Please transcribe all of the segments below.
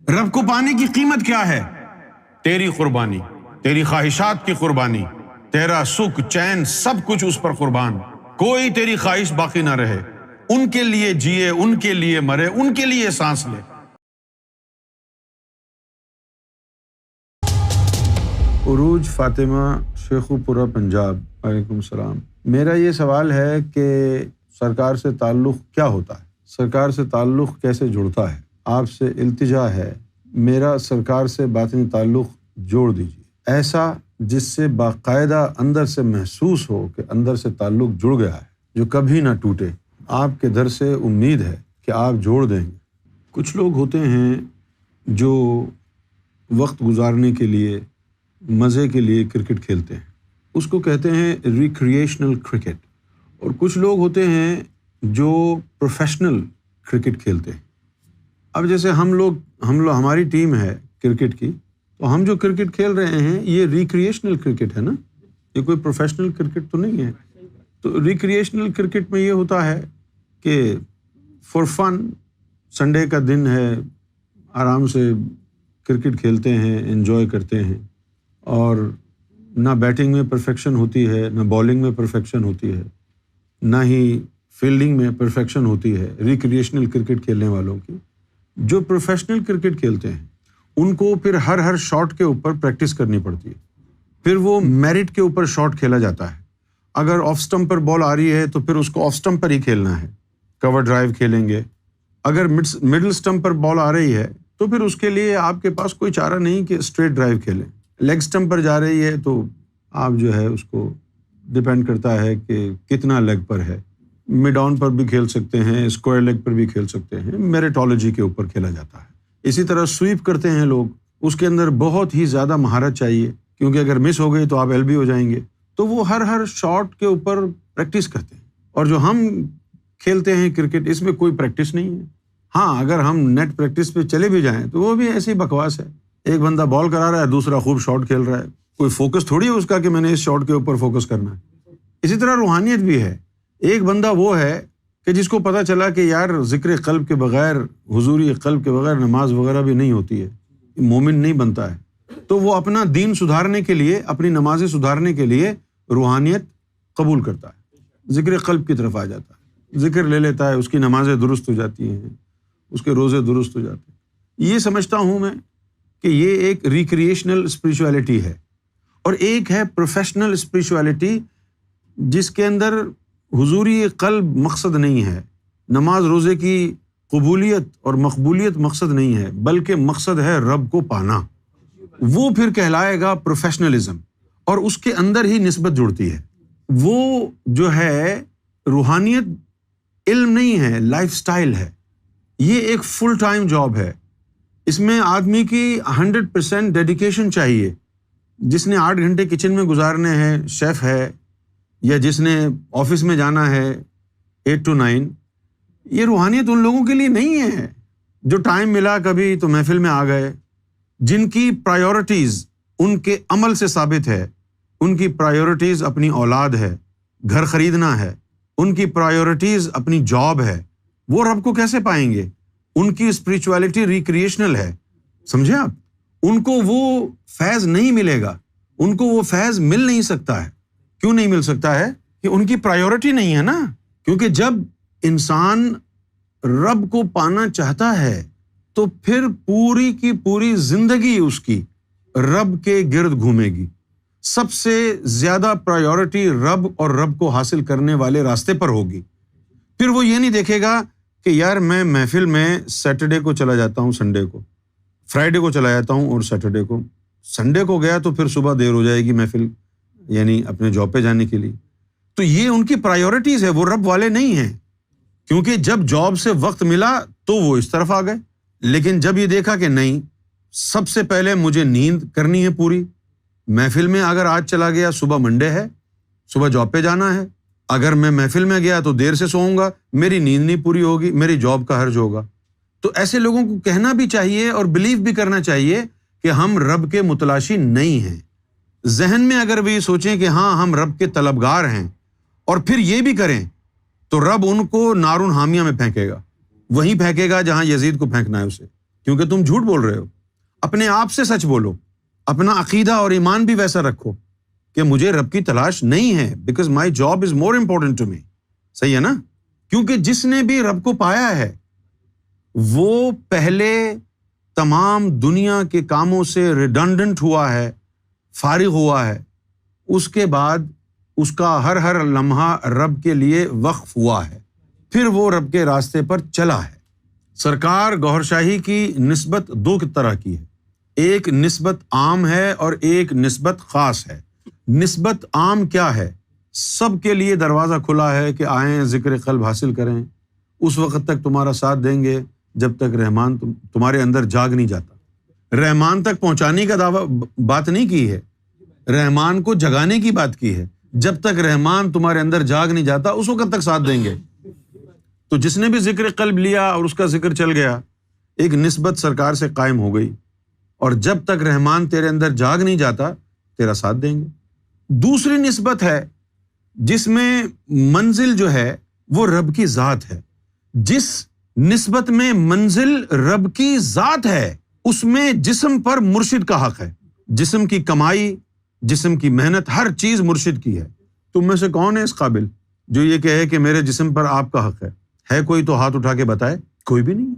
رب کو پانے کی قیمت کیا ہے؟ تیری قربانی، تیری خواہشات کی قربانی، تیرا سکھ چین سب کچھ اس پر قربان، کوئی تیری خواہش باقی نہ رہے، ان کے لیے جیے، ان کے لیے مرے، ان کے لیے سانس لے۔ عروج فاطمہ، شیخو پورہ، پنجاب۔ وعلیکم السلام۔ میرا یہ سوال ہے کہ سرکار سے تعلق کیا ہوتا ہے؟ سرکار سے تعلق کیسے جڑتا ہے؟ آپ سے التجا ہے، میرا سرکار سے باطنی تعلق جوڑ دیجیے، ایسا جس سے باقاعدہ اندر سے محسوس ہو کہ اندر سے تعلق جڑ گیا ہے، جو کبھی نہ ٹوٹے۔ آپ کے در سے امید ہے کہ آپ جوڑ دیں گے۔ کچھ لوگ ہوتے ہیں جو وقت گزارنے کے لیے، مزے کے لیے کرکٹ کھیلتے ہیں، اس کو کہتے ہیں ریکریشنل کرکٹ، اور کچھ لوگ ہوتے ہیں جو پروفیشنل کرکٹ کھیلتے ہیں۔ اب جیسے ہماری ٹیم ہے کرکٹ کی، تو ہم جو کرکٹ کھیل رہے ہیں یہ ریکریشنل کرکٹ ہے نا، یہ کوئی پروفیشنل کرکٹ تو نہیں ہے۔ تو ریکریشنل کرکٹ میں یہ ہوتا ہے کہ فار فن، سنڈے کا دن ہے، آرام سے کرکٹ کھیلتے ہیں، انجوائے کرتے ہیں، اور نہ بیٹنگ میں پرفیکشن ہوتی ہے، نہ بالنگ میں پرفیکشن ہوتی ہے، نہ ہی فیلڈنگ میں پرفیکشن ہوتی ہے ریکریشنل کرکٹ کھیلنے والوں کی۔ جو پروفیشنل کرکٹ کھیلتے ہیں ان کو پھر ہر شاٹ کے اوپر پریکٹس کرنی پڑتی ہے، پھر وہ میرٹ کے اوپر شاٹ کھیلا جاتا ہے۔ اگر آف سٹمپ پر بال آ رہی ہے تو پھر اس کو آف سٹمپ پر ہی کھیلنا ہے، کور ڈرائیو کھیلیں گے۔ اگر مڈل سٹمپ پر بال آ رہی ہے تو پھر اس کے لیے آپ کے پاس کوئی چارہ نہیں کہ اسٹریٹ ڈرائیو کھیلیں۔ لیگ سٹمپ پر جا رہی ہے تو آپ جو ہے اس کو ڈپینڈ کرتا ہے کہ کتنا لیگ پر ہے، مڈ آن پر بھی کھیل سکتے ہیں، اسکوائر لیگ پر بھی کھیل سکتے ہیں، میریٹالوجی کے اوپر کھیلا جاتا ہے۔ اسی طرح سویپ کرتے ہیں لوگ، اس کے اندر بہت ہی زیادہ مہارت چاہیے، کیونکہ اگر مس ہو گئی تو آپ ایل بی ہو جائیں گے، تو وہ ہر شاٹ کے اوپر پریکٹس کرتے ہیں۔ اور جو ہم کھیلتے ہیں کرکٹ، اس میں کوئی پریکٹس نہیں ہے۔ ہاں، اگر ہم نیٹ پریکٹس پہ چلے بھی جائیں تو وہ بھی ایسی بکواس ہے، ایک بندہ بال کرا رہا ہے، دوسرا خوب شاٹ کھیل رہا ہے، کوئی فوکس تھوڑی ہے اس کا کہ میں نے اس شاٹ کے اوپر فوکس کرنا ہے۔ اسی طرح روحانیت بھی ہے، ایک بندہ وہ ہے کہ جس کو پتہ چلا کہ یار ذکر قلب کے بغیر، حضوری قلب کے بغیر نماز وغیرہ بھی نہیں ہوتی ہے، مومن نہیں بنتا ہے، تو وہ اپنا دین سدھارنے کے لیے، اپنی نمازیں سدھارنے کے لیے روحانیت قبول کرتا ہے، ذکر قلب کی طرف آ جاتا ہے، ذکر لے لیتا ہے، اس کی نمازیں درست ہو جاتی ہیں، اس کے روزے درست ہو جاتے ہیں۔ یہ سمجھتا ہوں میں کہ یہ ایک ریکریشنل اسپریچویلٹی ہے، اور ایک ہے پروفیشنل اسپریچویلٹی جس کے اندر حضوری قلب مقصد نہیں ہے، نماز روزے کی قبولیت اور مقبولیت مقصد نہیں ہے، بلکہ مقصد ہے رب کو پانا۔ وہ پھر کہلائے گا پروفیشنلزم، اور اس کے اندر ہی نسبت جڑتی ہے۔ وہ جو ہے روحانیت علم نہیں ہے، لائف سٹائل ہے، یہ ایک فل ٹائم جاب ہے، اس میں آدمی کی 100% ڈیڈیکیشن چاہیے۔ جس نے 8 گھنٹے کچن میں گزارنے ہیں، شیف ہے، یا جس نے آفس میں جانا ہے 8 to 9، یہ روحانیت ان لوگوں کے لیے نہیں ہے جو ٹائم ملا کبھی تو محفل میں آ گئے، جن کی پرائیورٹیز ان کے عمل سے ثابت ہے۔ ان کی پرائیورٹیز اپنی اولاد ہے، گھر خریدنا ہے، ان کی پرائیورٹیز اپنی جاب ہے، وہ رب کو کیسے پائیں گے؟ ان کی اسپریچویلٹی ریکریشنل ہے، سمجھے آپ؟ ان کو وہ فیض نہیں ملے گا، ان کو وہ فیض مل نہیں سکتا ہے۔ کیوں نہیں مل سکتا ہے؟ کہ ان کی پرائیورٹی نہیں ہے نا۔ کیونکہ جب انسان رب کو پانا چاہتا ہے تو پھر پوری کی پوری زندگی اس کی رب کے گرد گھومے گی۔ سب سے زیادہ پرائیورٹی رب اور رب کو حاصل کرنے والے راستے پر ہوگی۔ پھر وہ یہ نہیں دیکھے گا کہ یار میں محفل میں سیٹرڈے کو چلا جاتا ہوں، سنڈے کو، فرائیڈے کو چلا جاتا ہوں اور سیٹرڈے کو، سنڈے کو گیا تو پھر صبح دیر ہو جائے گی محفل، یعنی اپنے جاب پہ جانے کے لیے۔ تو یہ ان کی پرائیورٹیز ہے، وہ رب والے نہیں ہیں، کیونکہ جب جاب سے وقت ملا تو وہ اس طرف آ گئے۔ لیکن جب یہ دیکھا کہ نہیں، سب سے پہلے مجھے نیند کرنی ہے پوری، محفل میں اگر آج چلا گیا، صبح منڈے ہے، صبح جاب پہ جانا ہے، اگر میں محفل میں گیا تو دیر سے سوؤں گا، میری نیند نہیں پوری ہوگی، میری جاب کا حرج ہوگا۔ تو ایسے لوگوں کو کہنا بھی چاہیے اور بلیو بھی کرنا چاہیے کہ ہم رب کے متلاشی نہیں ہیں۔ ذہن میں اگر وہ یہ سوچیں کہ ہاں ہم رب کے طلبگار ہیں، اور پھر یہ بھی کریں، تو رب ان کو نارن حامیہ میں پھینکے گا، وہیں پھینکے گا جہاں یزید کو پھینکنا ہے اسے۔ کیونکہ تم جھوٹ بول رہے ہو. اپنے آپ سے سچ بولو، اپنا عقیدہ اور ایمان بھی ویسا رکھو کہ مجھے رب کی تلاش نہیں ہے، because my job is more important to me. صحیح ہے نا؟ کیونکہ جس نے بھی رب کو پایا ہے وہ پہلے تمام دنیا کے کاموں سے ریڈنڈنٹ ہوا ہے، فارغ ہوا ہے، اس کے بعد اس کا ہر لمحہ رب کے لیے وقف ہوا ہے، پھر وہ رب کے راستے پر چلا ہے. سرکار گوھر شاہی کی نسبت دو طرح کی ہے، ایک نسبت عام ہے اور ایک نسبت خاص ہے. نسبت عام کیا ہے؟ سب کے لیے دروازہ کھلا ہے کہ آئیں ذکر قلب حاصل کریں، اس وقت تک تمہارا ساتھ دیں گے جب تک رحمان تمہارے اندر جاگ نہیں جاتا. رحمان تک پہنچانے کا بات نہیں کی ہے، رحمان کو جگانے کی بات کی ہے. جب تک رحمان تمہارے اندر جاگ نہیں جاتا اس وقت تک ساتھ دیں گے. تو جس نے بھی ذکر قلب لیا اور اس کا ذکر چل گیا، ایک نسبت سرکار سے قائم ہو گئی، اور جب تک رحمان تیرے اندر جاگ نہیں جاتا تیرا ساتھ دیں گے. دوسری نسبت ہے جس میں منزل جو ہے وہ رب کی ذات ہے. جس نسبت میں منزل رب کی ذات ہے اس میں جسم پر مرشد کا حق ہے. جسم کی کمائی، جسم کی محنت، ہر چیز مرشد کی ہے. تم میں سے کون ہے اس قابل جو یہ کہے کہ میرے جسم پر آپ کا حق ہے کوئی تو ہاتھ اٹھا کے بتائے. کوئی بھی نہیں.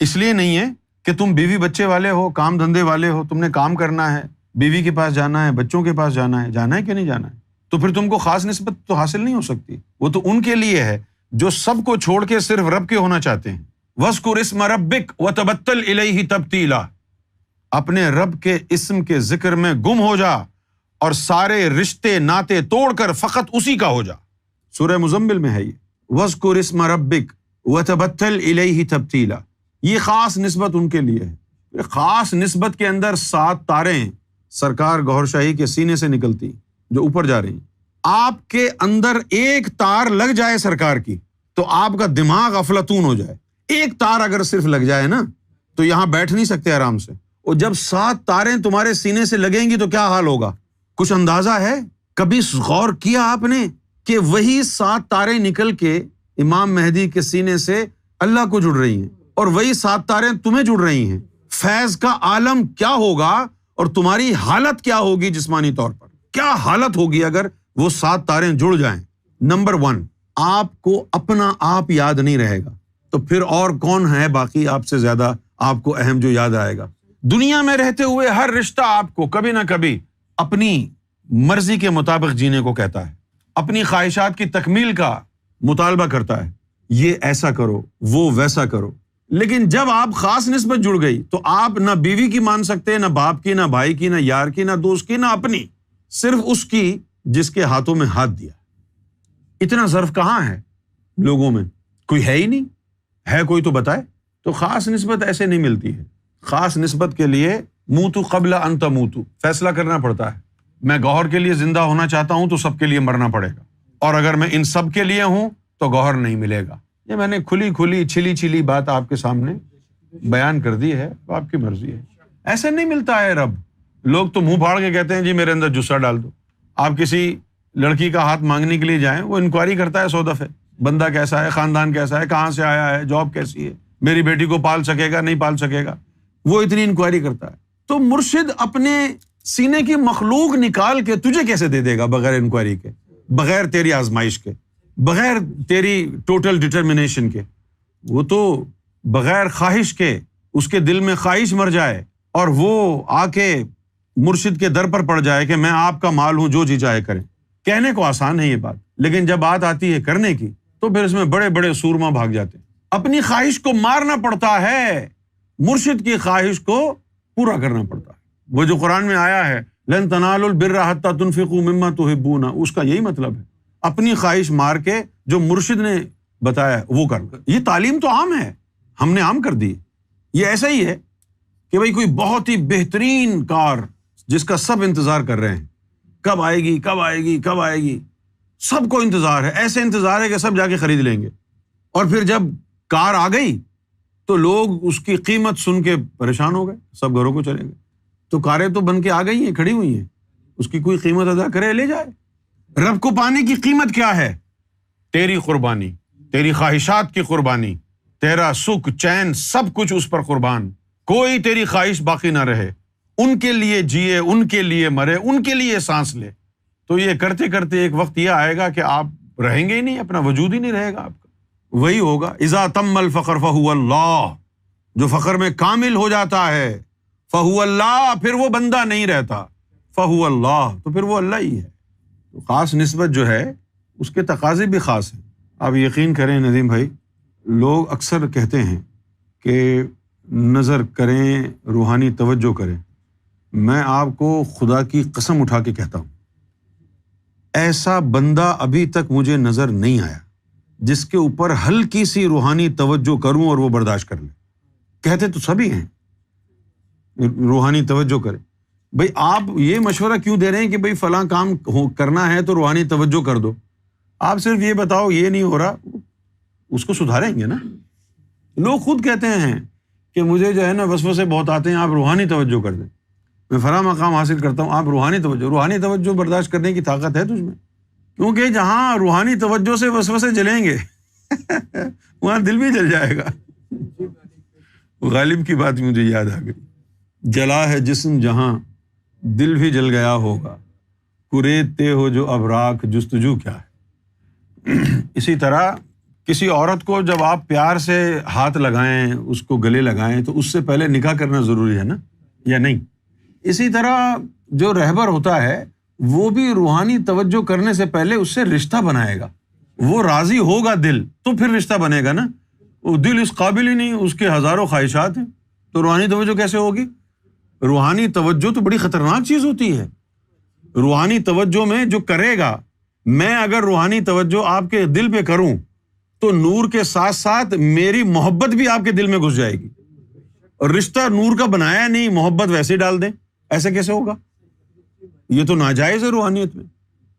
اس لیے نہیں ہے کہ تم بیوی بچے والے ہو، کام دھندے والے ہو، تم نے کام کرنا ہے، بیوی کے پاس جانا ہے، بچوں کے پاس جانا ہے کہ نہیں جانا ہے، تو پھر تم کو خاص نسبت تو حاصل نہیں ہو سکتی. وہ تو ان کے لیے ہے جو سب کو چھوڑ کے صرف رب کے ہونا چاہتے ہیں. وَاذْكُرِ اسْمَ رَبِّكَ وَتَبَتَّلْ إِلَيْهِ تَبْتِيلًا. اپنے رب کے اسم کے ذکر میں گم ہو جا اور سارے رشتے ناتے توڑ کر فقط اسی کا ہو جا. سورہ مزمل میں ہے یہ. وَاذْكُرِ اسْمَ رَبِّكَ وَتَبَتَّلْ إِلَيْهِ تَبْتِيلًا. یہ خاص نسبت ان کے لیے ہے. خاص نسبت کے اندر 7 تاریں سرکار گوھر شاہی کے سینے سے نکلتی جو اوپر جا رہی ہیں. آپ کے اندر ایک تار لگ جائے سرکار کی تو آپ کا دماغ افلاطون ہو جائے. ایک تار اگر صرف لگ جائے نا تو یہاں بیٹھ نہیں سکتے آرام سے. اور جب 7 تاریں تمہارے سینے سے لگیں گی تو کیا حال ہوگا؟ کچھ اندازہ ہے؟ کبھی غور کیا آپ نے کہ وہی 7 تاریں نکل کے امام مہدی کے سینے سے اللہ کو جڑ رہی ہیں اور وہی 7 تاریں تمہیں جڑ رہی ہیں. فیض کا عالم کیا ہوگا اور تمہاری حالت کیا ہوگی جسمانی طور پر؟ کیا حالت ہوگی اگر وہ 7 تاریں جڑ جائیں؟ نمبر 1، آپ کو اپنا آپ یاد نہیں رہے گا تو پھر اور کون ہے باقی آپ سے زیادہ آپ کو اہم جو یاد آئے گا؟ دنیا میں رہتے ہوئے ہر رشتہ آپ کو کبھی نہ کبھی اپنی مرضی کے مطابق جینے کو کہتا ہے، اپنی خواہشات کی تکمیل کا مطالبہ کرتا ہے، یہ ایسا کرو وہ ویسا کرو. لیکن جب آپ خاص نسبت جڑ گئی تو آپ نہ بیوی کی مان سکتے، نہ باپ کی، نہ بھائی کی، نہ یار کی، نہ دوست کی، نہ اپنی، صرف اس کی جس کے ہاتھوں میں ہاتھ دیا. اتنا ظرف کہاں ہے لوگوں میں؟ کوئی ہے ہی نہیں. ہے کوئی تو بتائے. تو خاص نسبت ایسے نہیں ملتی ہے. خاص نسبت کے لیے موتو قبل ان تموتو فیصلہ کرنا پڑتا ہے. میں گوھر کے لیے زندہ ہونا چاہتا ہوں تو سب کے لیے مرنا پڑے گا، اور اگر میں ان سب کے لیے ہوں تو گوھر نہیں ملے گا. یہ میں نے کھلی چھلی بات آپ کے سامنے بیان کر دی ہے، تو آپ کی مرضی ہے. ایسے نہیں ملتا ہے رب. لوگ تو منہ پھاڑ کے کہتے ہیں جی میرے اندر جسہ ڈال دو. آپ کسی لڑکی کا ہاتھ مانگنے کے لیے جائیں، وہ انکوائری کرتا ہے 100 دفعے، بندہ کیسا ہے، خاندان کیسا ہے، کہاں سے آیا ہے، جاب کیسی ہے، میری بیٹی کو پال سکے گا نہیں پال سکے گا، وہ اتنی انکوائری کرتا ہے. تو مرشد اپنے سینے کی مخلوق نکال کے تجھے کیسے دے دے گا بغیر انکوائری کے، بغیر تیری آزمائش کے، بغیر تیری ٹوٹل ڈٹرمنیشن کے؟ وہ تو بغیر خواہش کے، اس کے دل میں خواہش مر جائے اور وہ آ کے مرشد کے در پر پڑ جائے کہ میں آپ کا مال ہوں، جو جی چاہے کریں. کہنے کو آسان ہے یہ بات، لیکن جب بات آتی ہے کرنے کی تو پھر اس میں بڑے بڑے سورما بھاگ جاتے ہیں. اپنی خواہش کو مارنا پڑتا ہے، مرشد کی خواہش کو پورا کرنا پڑتا ہے. وہ جو قرآن میں آیا ہے لن تنالوا البر حتى تنفقوا مما تحبون، اس کا یہی مطلب ہے. اپنی خواہش مار کے جو مرشد نے بتایا وہ کرنا. یہ تعلیم تو عام ہے، ہم نے عام کر دی. یہ ایسا ہی ہے کہ بھائی کوئی بہت ہی بہترین کار جس کا سب انتظار کر رہے ہیں، کب آئے گی کب آئے گی کب آئے گی، سب کو انتظار ہے. ایسے انتظار ہے کہ سب جا کے خرید لیں گے. اور پھر جب کار آ گئی تو لوگ اس کی قیمت سن کے پریشان ہو گئے، سب گھروں کو چلے گئے. تو کاریں تو بن کے آ گئی ہیں، کھڑی ہوئی ہیں، اس کی کوئی قیمت ادا کرے لے جائے. رب کو پانے کی قیمت کیا ہے؟ تیری قربانی، تیری خواہشات کی قربانی، تیرا سکھ چین سب کچھ اس پر قربان. کوئی تیری خواہش باقی نہ رہے، ان کے لیے جیے، ان کے لیے مرے، ان کے لیے سانس لے۔ تو یہ کرتے کرتے ایک وقت یہ آئے گا کہ آپ رہیں گے ہی نہیں، اپنا وجود ہی نہیں رہے گا آپ کا۔ وہی ہوگا اذا تم الفقر فہو اللہ، جو فقر میں کامل ہو جاتا ہے، فہو اللہ، پھر وہ بندہ نہیں رہتا، فہو اللہ، تو پھر وہ اللہ ہی ہے۔ تو خاص نسبت جو ہے اس کے تقاضے بھی خاص ہیں۔ آپ یقین کریں ندیم بھائی، لوگ اکثر کہتے ہیں کہ نظر کریں، روحانی توجہ کریں۔ میں آپ کو خدا کی قسم اٹھا کے کہتا ہوں، ایسا بندہ ابھی تک مجھے نظر نہیں آیا جس کے اوپر ہلکی سی روحانی توجہ کروں اور وہ برداشت کر لے۔ کہتے تو سبھی ہیں روحانی توجہ کریں۔ بھئی آپ یہ مشورہ کیوں دے رہے ہیں کہ بھئی فلاں کام کرنا ہے تو روحانی توجہ کر دو؟ آپ صرف یہ بتاؤ یہ نہیں ہو رہا، اس کو سدھاریں گے نا۔ لوگ خود کہتے ہیں کہ مجھے جو ہے نا وسوسے بہت آتے ہیں، آپ روحانی توجہ کر دیں، میں فلاں مقام حاصل کرتا ہوں، آپ روحانی توجہ برداشت کرنے کی طاقت ہے تجھ میں؟ کیونکہ جہاں روحانی توجہ سے وسوسے جلیں گے وہاں دل بھی جل جائے گا۔ غالب کی بات مجھے یاد آ گئی، جلا ہے جسم جہاں دل بھی جل گیا ہوگا، کریدتے ہو جو ابراک جستجو کیا ہے۔ اسی طرح کسی عورت کو جب آپ پیار سے ہاتھ لگائیں، اس کو گلے لگائیں، تو اس سے پہلے نکاح کرنا ضروری ہے نا، یا نہیں؟ اسی طرح جو رہبر ہوتا ہے وہ بھی روحانی توجہ کرنے سے پہلے اس سے رشتہ بنائے گا، وہ راضی ہوگا دل تو پھر رشتہ بنے گا نا۔ وہ دل اس قابل ہی نہیں، اس کے ہزاروں خواہشات ہیں، تو روحانی توجہ کیسے ہوگی؟ روحانی توجہ تو بڑی خطرناک چیز ہوتی ہے۔ روحانی توجہ میں جو کرے گا، میں اگر روحانی توجہ آپ کے دل پہ کروں تو نور کے ساتھ ساتھ میری محبت بھی آپ کے دل میں گھس جائے گی، اور رشتہ نور کا بنایا نہیں، محبت ویسے ڈال دیں، ایسے کیسے ہوگا؟ یہ تو ناجائز ہے روحانیت میں۔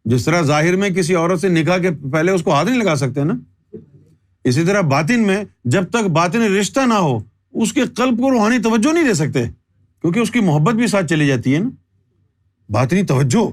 جس طرح ظاہر میں کسی عورت سے نکاح کے پہلے اس کو ہاتھ نہیں لگا سکتے نا، اسی طرح باطن میں جب تک باطن رشتہ نہ ہو اس کے قلب کو روحانی توجہ نہیں دے سکتے، کیونکہ اس کی محبت بھی ساتھ چلی جاتی ہے نا، باطنی توجہ۔